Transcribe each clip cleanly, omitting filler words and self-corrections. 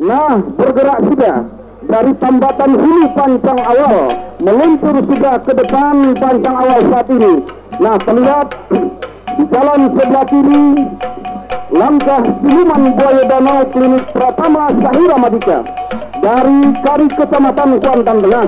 Nah, bergerak sudah dari tambatan hulu pancang awal, meluncur sudah ke depan pancang awal saat ini. Nah, terlihat di jalan sebelah kiri langkah siluman buaya danau klinik Pratama Sahira Madika dari Kari Kecamatan Kuantan Tengah,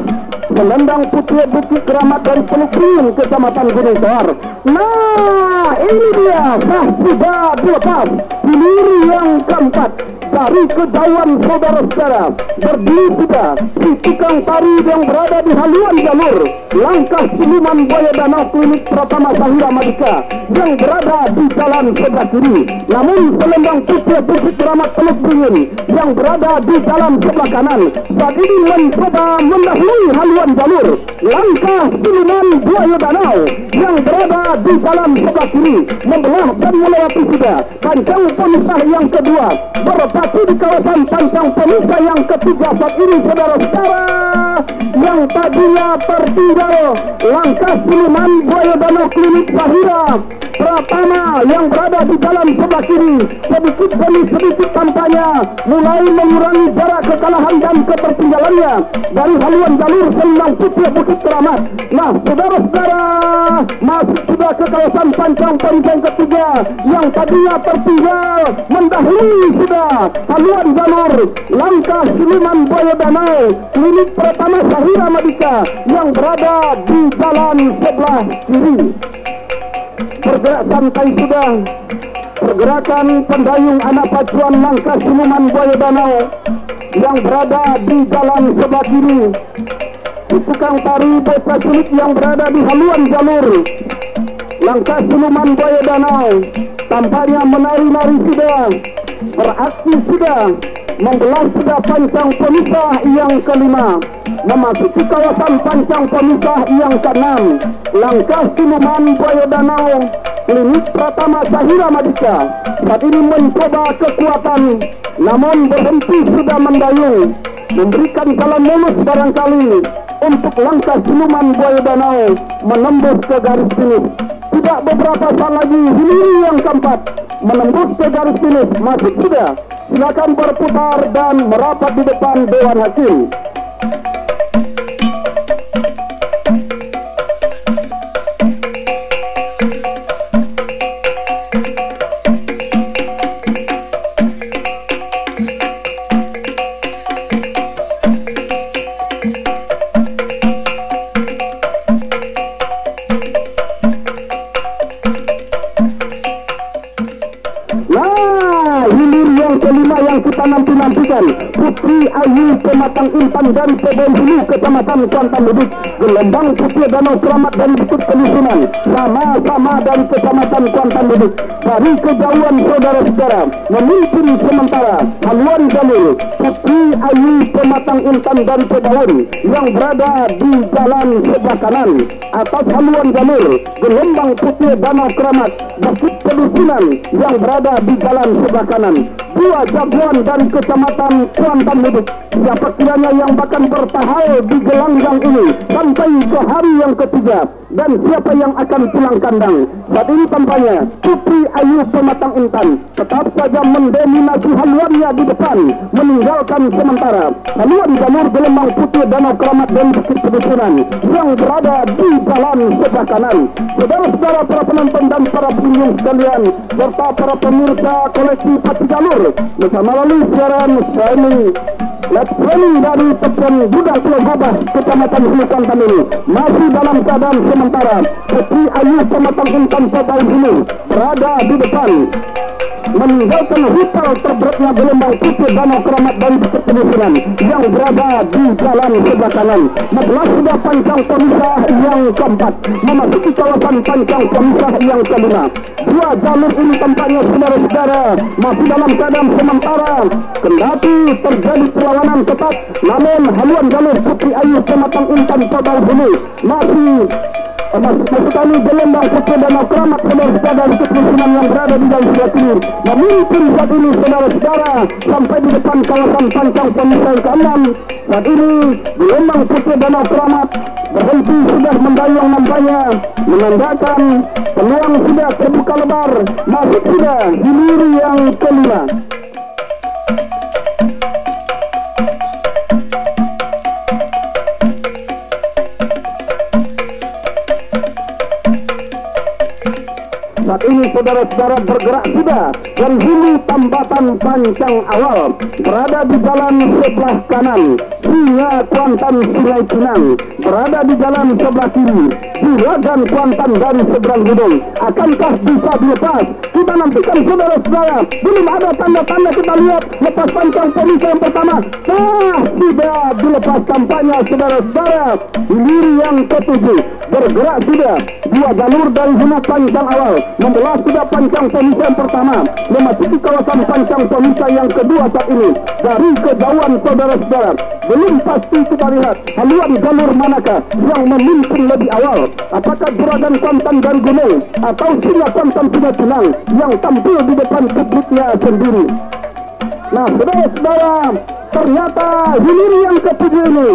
Selendang Putih Bukit Keramat dari Teluk Ringin Kecamatan Gunung Soar. Nah, ini dia sah sudah dilepas pilih yang keempat dari kejauhan saudara-saudara. Berdiri sudah si tukang tari yang berada di haluan jalur langkah siluman buaya danau klinik Pratama Sahira Madika yang berada di jalan sebelah kiri. Namun Selendang Putih Bukit Keramat Teluk Ringin yang berada di jalan sebelah kanan saat ini mencoba mendahului haluan jalur langkah siluman buaya danau yang berada di jalan sebelah kiri membelah dan melewati sudah pancang pemisah yang kedua, berpacu di kawasan pancang pemisah yang ketiga saat ini saudara-saudara. Yang tadinya tertinggal langkah siluman buaya danau klinik Sahira Pratama yang berada di jalan sebelah kiri sedikit demi sedikit tampaknya mulai mengurangi jarak kekalahan dan ketertinggalannya dari haluan jalur Selendang Putih Bukit Keramat. Nah, saudara-saudara, masuk sudah ke kawasan pancang pemisah ketiga yang tadinya tertinggal mendahului sudah haluan jalur langkah siluman buaya danau klinik Pratama Sahira Madika yang berada di jalan sebelah kiri. Bergerak santai sudah pergerakan pendayung anak pacuan langkah siluman buaya danau yang berada di jalan sebelah kiri. Tukang tari desa sulit yang berada di haluan jalur langkah siluman buaya danau tampaknya menari-nari sudah, beraksi sudah, membelah sudah pancang pemisah yang kelima, memasuki kawasan pancang pemisah yang keenam. Langkah siluman buaya danau klinik Pratama Sahira Madika saat ini mencoba kekuatan, namun berhenti sudah mendayung, memberikan jalan mulus barangkali untuk langkah siluman buaya danau menembus ke garis finish. Tidak beberapa saat lagi hiliri yang keempat menembus ke garis finish, masuk sudah. Silakan berputar dan merapat di depan Dewan Hakim. Nantikan Putri Ayu Pematang Intan dari Pebon Hulu Kecamatan Kuantan Lubuk, Gelembang Putih Danau Keramat dan Bukit Penyusunan sama-sama dari Kecamatan Kuantan Lubuk. Dari kejauhan saudara-saudara memimpin sementara haluan jalur Putri Ayu Pematang Intan dari Pebon yang berada di jalan sebelah kanan atas haluan jalur Gelembang Putih Danau Keramat Bukit Penyusunan yang berada di jalan sebelah kanan. Dua jagoan dari Kecamatan Kuantan Lubuk, siapa kiranya yang akan bertahal di gelanggang ini sampai ke hari yang ketiga, dan siapa yang akan pulang kandang. Saat ini tampaknya Putri Ayu Pematang Intan tetap saja mendominasi haluannya di depan, meninggalkan sementara haluan jalur Gelembang Putih Danau Keramat dan Bukit Penyusunan yang berada di jalan sebelah kanan. Saudara-saudara, para penonton dan para pengunjung sekalian, serta para pemirsa koleksi Pati Jalur bersama melalui siaran streaming live streaming dari Tepung Gudang Pulau Gabah Kecamatan Hulu Kuantan ini masih dalam keadaan sementara Putri Ayu Pematang Intan Pebon Hulu berada di depan, meninggalkan rupal terberatnya Gelembang Putih Danau Keramat dan Bukit Penyusunan yang berada di jalan sebelah kanan. Membelah sudah pancang pemisah yang keempat, memasuki kawasan pancang pemisah yang kelima. Dua jalur ini tampaknya saudara-saudara masih dalam keadaan sementara, kendati terjadi perlawanan ketat, namun haluan jalur Putri Ayu Pematang Intan Pebon Hulu masih maksud kami Gelembang Putih Danau Keramat saudara-saudara Bukit Penyusunan yang berada di jalan sebelah kiri memimpin saat ini saudara-saudara sampai di depan kawasan pancang pemisah ke-6. Saat ini Gelembang Putih Danau Keramat berhenti sudah mendayung nampaknya, menandakan peluang sudah terbuka lebar, masuk sudah di liri yang kelima. saudara-saudara bergerak sudah dan hulu tambatan pancang awal berada di jalan sebelah kanan. Singa Kuantan Sungai Pinang berada di jalan sebelah kiri. Juragan Kuantan dari seberang gunung. Akankah bisa dilepas? Kita nantikan saudara-saudara. Belum ada tanda-tanda, kita lihat lepas pancang pemisah yang pertama. Sudah dilepas kampanye saudara-saudara. Hilir yang ketujuh bergerak sudah. Dua jalur dari zona pancang awal membelah sudah pancang pemisah yang pertama, memasuki kawasan pancang pemisah yang kedua saat ini. Dari kejauhan saudara-saudara belum pasti kita lihat haluan jalur manakah yang memimpin lebih awal. Apakah Juragan Kuantan dari gunung atau Singa Kuantan Sungai Pinang yang tampil di depan publiknya sendiri. Nah saudara-saudara, ternyata hilir yang ketujuh ini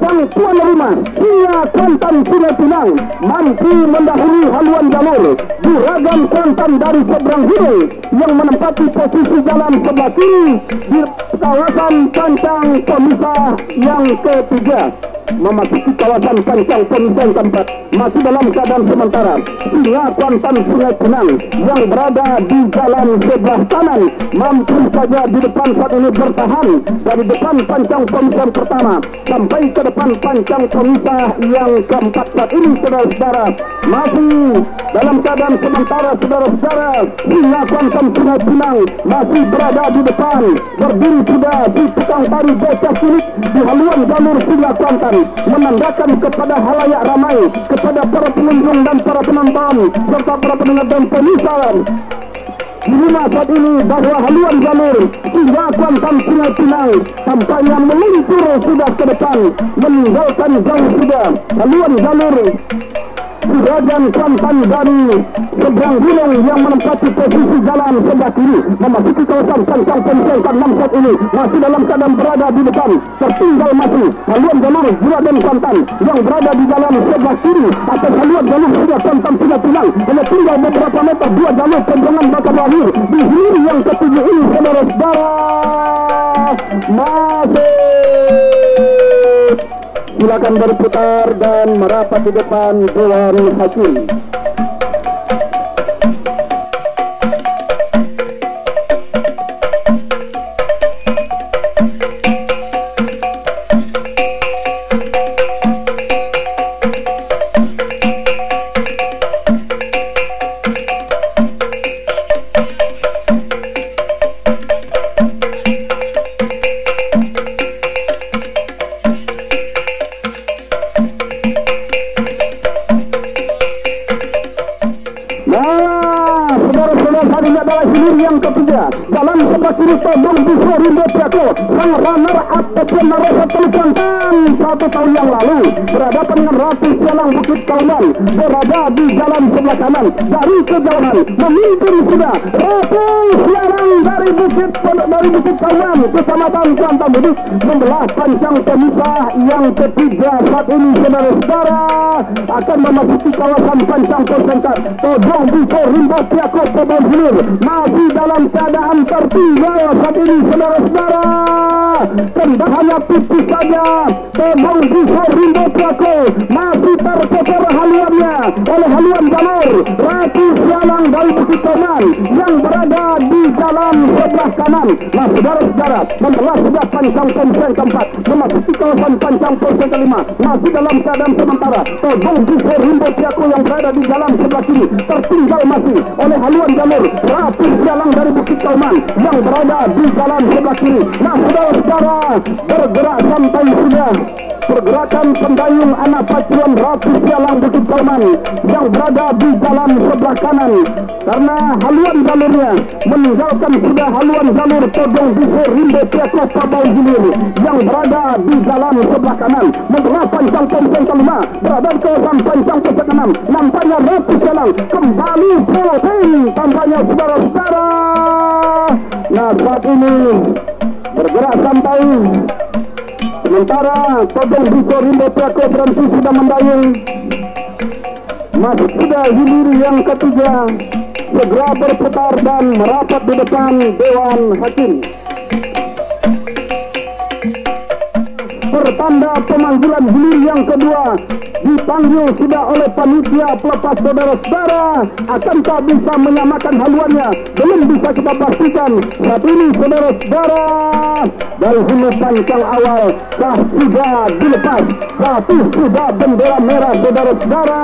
sang tuan rumah Singa Kuantan Sungai Pinang mampu mendahului haluan jalur Juragan Kuantan dari seberang gunung yang menempati posisi jalan sebelah kiri di kawasan pancang pemisah yang ketiga. Memasuki kawasan pancang pemisah yang keempat masih dalam keadaan sementara Singa Kuantan Sungai Pinang yang berada di jalan sebelah kanan mampu saja di depan saat ini bertahan dari depan pancang pemisah yang pertama sampai ke depan pancang pemisah yang keempat saat ini saudara-saudara. Masih dalam keadaan sementara saudara-saudara, Singa Kuantan Sungai Pinang masih berada di depan, berdiri sudah di tukang tari bocah cilik di haluan jalur Singa Kuantan, menandakan kepada halayak ramai, kepada para pengunjung dan para penonton serta para pendengar dan pemirsa di rumah saat ini bahwa haluan jalur Singa Kuantan Sungai Pinang tampaknya meluncur sudah ke depan, meninggalkan jauh sudah haluan jalur Juragan Kuantan dari seberang gunung yang menempati posisi jalan sebelah kiri memasuki kawasan pancang pemisah yang ke-6 saat ini masih dalam keadaan berada di depan. Tertinggal masih haluan jalur Juragan Kuantan yang berada di jalan sebelah kiri atas haluan jalur Singa Kuantan Sungai Pinang. Hanya tinggal beberapa meter dua jalur penjerangan bakal berakhir di hilir yang ketujuh ini saudara-saudara. Masih silakan berputar dan merapat di depan Dewan Hakim. Dalam sebelah kiri Todong Biswa Rimbo Piako, sang runner up Etienne Narosa Teluk Kuantan 1 tahun yang lalu berhadapan dengan Ratu Sialang Bukit Kauman berada di jalan sebelah kanan. Dari kejauhan memimpin sudah Ratu Sialang dari Bukit Kauman Kecamatan Kuantan Budik membelah pancang pemisah yang ketiga saat ini saudara-saudara akan memasuki kawasan pancang persengkat. Todong Biswa Rimbo Piako Todong Hilir masih dalam keadaan tertinggal saat ini saudara-saudara. Tendangannya tipis saja. Todong Biswa Rimbo Piako masih tercecer haluannya oleh haluan jalur Ratu Sialang dari Bukit Kauman yang berada di jalan sebelah kanan. Nah saudara-saudara, membelah sudah pancang pemisah yang keempat memasuki kawasan pancang pemisah kelima masih dalam keadaan sementara. Todong Biswa Rimbo Piako yang berada di jalan sebelah kiri tertinggal masih oleh haluan jalur Ratu Sialang dari Bukit Kauman yang berada di jalan sebelah kiri. Nah saudara-saudara, bergerak sampai sudah pergerakan pendayung anak pacuan Ratu Sialang Bukit Kauman yang berada di jalan sebelah kanan karena haluan jalurnya meninggalkan sudah haluan jalur Todong Biswa Rimbo Piako Pabau Hilir yang berada di jalan sebelah kanan membelah pancang pemisah kelima berada di kawasan pancang pemisah keenam. Nampaknya Ratu Sialang kembali poin tampaknya saudara-saudara. Nah saat ini bergerak sampai sementara Todong Biswa Rimbo Piako berhenti sudah mendayung. Masih sudah hilir yang ketiga segera berputar dan merapat di depan Dewan Hakim. pertanda pemanggilan hilir yang kedua dipanggil sudah oleh panitia pelepas saudara-saudara. Akankah bisa menyamakan haluannya? Belum bisa kita pastikan. Saat ini saudara-saudara dari hulu pancang awal sudah dilepas. Satu sudah bendera merah saudara-saudara.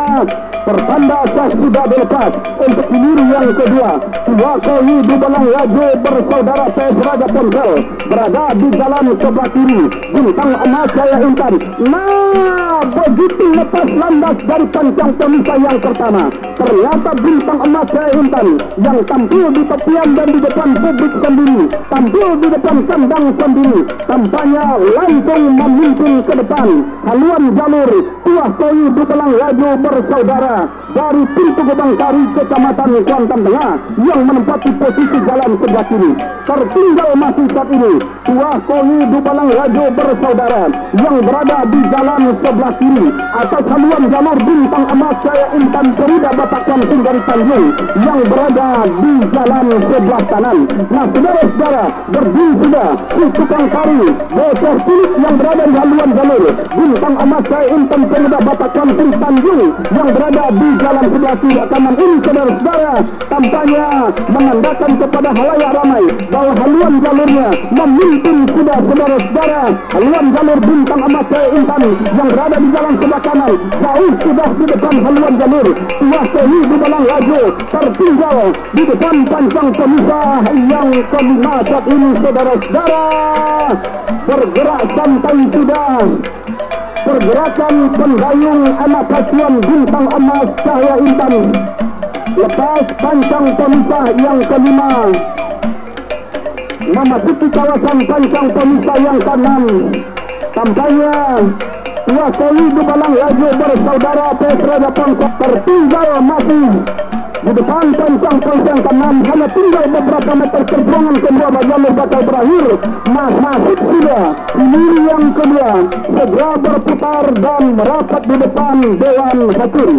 Pertanda sudah dilepas untuk hilir yang kedua. Wakili di Belang Laju bersaudara PS Raja Ponsel berada di jalan sebelah kiri. Bintang emas Jaya Intan. Nah, begitu lepas landas dari pancang pemisah yang pertama, ternyata bintang emas Jaya Intan yang tampil di tepian dan di depan publik sendiri, tampil di depan kandang sendiri, tampaknya langsung memimpin ke depan. Haluan jalur Tuah Koi di Belang Laju bersaudara dari pintu Gebang Sari Kecamatan Kuantan Tengah yang menempati posisi jalan sebelah kiri. Tertinggal masih saat ini Tuah Koi di Belang Laju bersaudara yang berada di jalan sebelah kiri atas haluan jalur bintang emas Jaya Intan Perida Batakan Singgaris Tanjung yang berada di jalan sebelah kanan. Nah saudara-saudara, berdiri sudah di tukang sari bocor cilik yang berada di haluan jalur bintang emas Jaya Intan Perida Batakan Singgaris Tanjung yang berada di jalan sebelah kiri kanan ini saudara-saudara tampaknya menandakan kepada halayak ramai bahwa haluan jalurnya memimpin sudah saudara-saudara. Haluan jalur bintang emas Jaya Intan yang berada di jalan sebelah kanan jauh sudah di depan haluan jalur Tuah Koi di Belang Laju tertinggal di depan pancang pemisah yang kelima saat ini saudara-saudara. Bergerak santai sudah pergerakan pendayung anak kasihan bintang emas Jaya Intan lepas pancang pemisah yang kelima memasuki kawasan pancang pemisah yang kanan. Tampaknya Tuah Koi di Belang Laju bersaudara PS Raja Ponsel tertinggal masih di depan pancang pemisah kanan. Hanya tinggal beberapa meter perjuangan kedua jalur bakal berakhir. Masuk sudah hilir yang kedua segera berputar dan merapat di depan Dewan Hakim.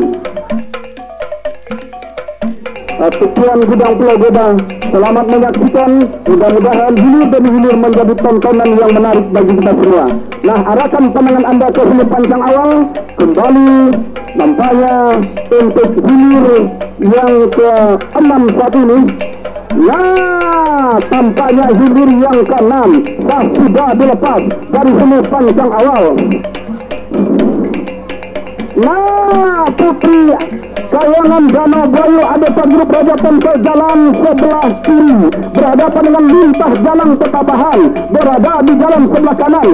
Sekian Gudang Pulau Gebang, selamat menyaksikan. Mudah-mudahan hilir demi hilir menjadi tontonan yang menarik bagi kita semua. Nah, arahkan pandangan Anda ke hilir pancang awal kembali. Nampaknya untuk hilir yang ke-6 saat ini. Nah, tampaknya hilir yang ke-6 sudah dilepas dari hilir pancang awal. Nah, Putri Kayangan Danau Bayu ada grup Raja Ponsel jalan sebelah kiri berhadapan dengan Lintah Jalan Ketabahan berada di jalan sebelah kanan.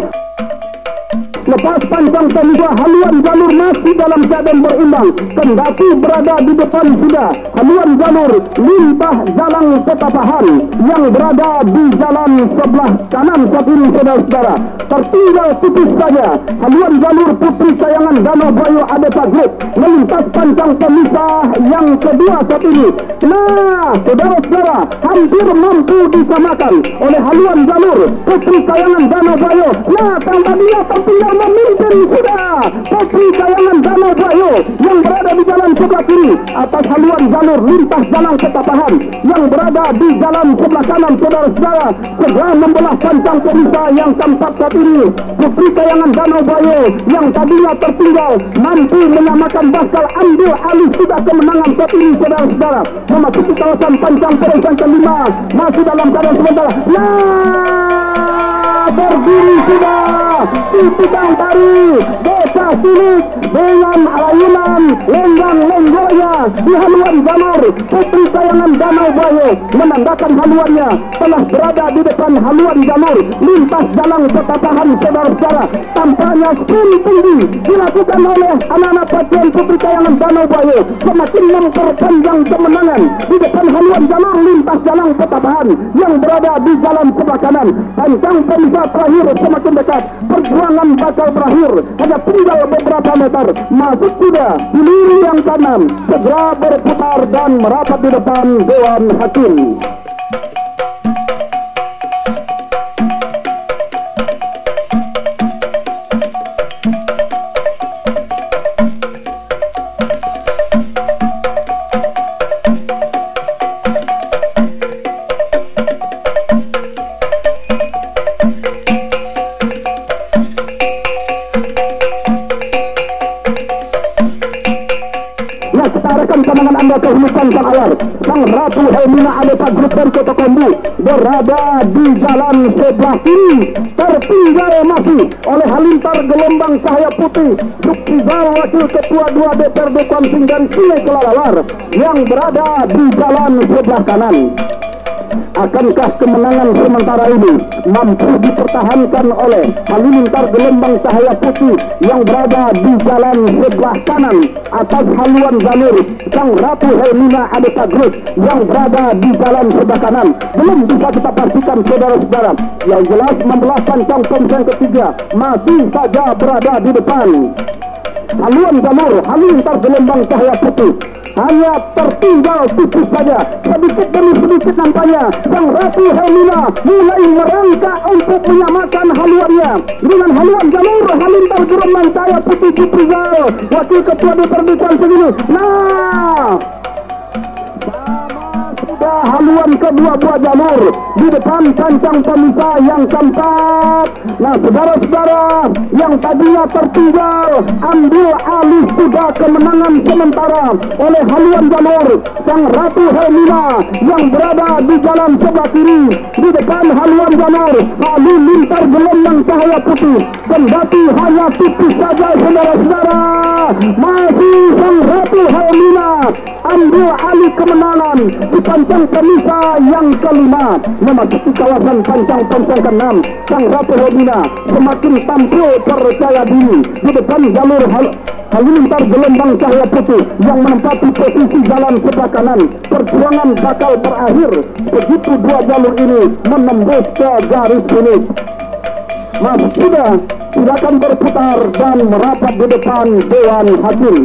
Lepas pancang pemisah haluan jalur masih dalam keadaan berimbang kendati berada di depan sudah haluan jalur Lintah Jalan Ketabahan yang berada di jalan sebelah kanan saat ini saudara-saudara. Tertinggal tipis saja haluan jalur Putri Kayangan Danau Bayu Adesa Group melintas pancang pemisah yang kedua saat ini. Nah saudara-saudara, hampir mampu disamakan oleh haluan jalur Putri Kayangan Danau Bayu. Nah tadinya tertinggal memimpin sudah Putri Kayangan Danau Bayu yang berada di jalan sebelah kiri atas haluan jalur Lintas Jalan Ketabahan yang berada di jalan sebelah kanan saudara-saudara. Segera membelah pancang pemisah yang keempat saat ini Putri Kayangan Danau Bayu yang tadinya tertinggal mampu menyamakan bakal ambil alih sudah kemenangan saat ini saudara-saudara. Memasuki kawasan pancang pemisah kelima masih dalam keadaan sementara. Nah berdiri sudah di tukang tari Desa Silik dengan ayunan lenggang-lenggonya di haluan jalur Putri Kayangan Danau Bayu menandakan haluannya telah berada di depan haluan jalur Lintas Jalan Ketabahan saudara-saudara. Tampaknya sprint tinggi dilakukan oleh anak-anak pasien Putri Kayangan Danau Bayu semakin memperpanjang kemenangan di depan haluan jalur Lintas Jalan Ketabahan yang berada di jalan sebelah kanan. Pancang pemisah terakhir semakin dekat, perjuangan bakal berakhir hanya tinggal beberapa meter. Masuk kuda di lini yang kanan segera berputar dan merapat di depan Dewan Hakim. ke hulu pancang awal. Sang Ratu Hermina Aleta Group dari Kota Kombu berada di jalan sebelah kiri, tertinggal masih oleh Halilintar Gelombang Cahaya Putih Sukrizal Wakil Ketua 2 DPRD Kuamping dan Sungai Kelalalar yang berada di jalan sebelah kanan. Akankah kemenangan sementara ini mampu dipertahankan oleh Halilintar Gelombang Cahaya Putih yang berada di jalan sebelah kanan atas haluan jalur Sang Ratu Hermina Aleta Group yang berada di jalan sebelah kanan? Belum bisa kita pastikan, saudara-saudara. Yang jelas membelah pancang pongseng ketiga masih saja berada di depan haluan jalur Halilintar Gelombang Cahaya Putih. Hanya tertinggal tipis saja, sedikit demi sedikit nampaknya Sang Ratu Hermina mulai merangkak untuk menyamakan haluannya dengan haluan jalur Halilintar Gelombang Cahaya Putih Sukrizal Wakil Ketua DPRD Kuamping ini. Nah, sudah haluan kedua buah jalur di depan pancang pemisah yang keempat. Nah, saudara-saudara, yang tadinya tertinggal ambil alih sudah kemenangan sementara oleh haluan jalur Sang Ratu Hermina yang berada di jalan sebelah kiri di depan haluan jalur Halilintar Gelombang Cahaya Putih. Kendati hanya tipis saja, saudara-saudara, masih Sang Ratu Hermina ambil alih kemenangan di pancang pemisah yang kelima. Memasuki kawasan pancang pongseng ke-6, Sang Ratu Hermina semakin tampil percaya diri di depan jalur Halilintar Gelombang Cahaya Putih yang menempati posisi jalan sebelah kanan. Perjuangan bakal berakhir begitu dua jalur ini menembus ke garis finish. Mas sudah, silakan berputar dan merapat di depan Dewan Hakim.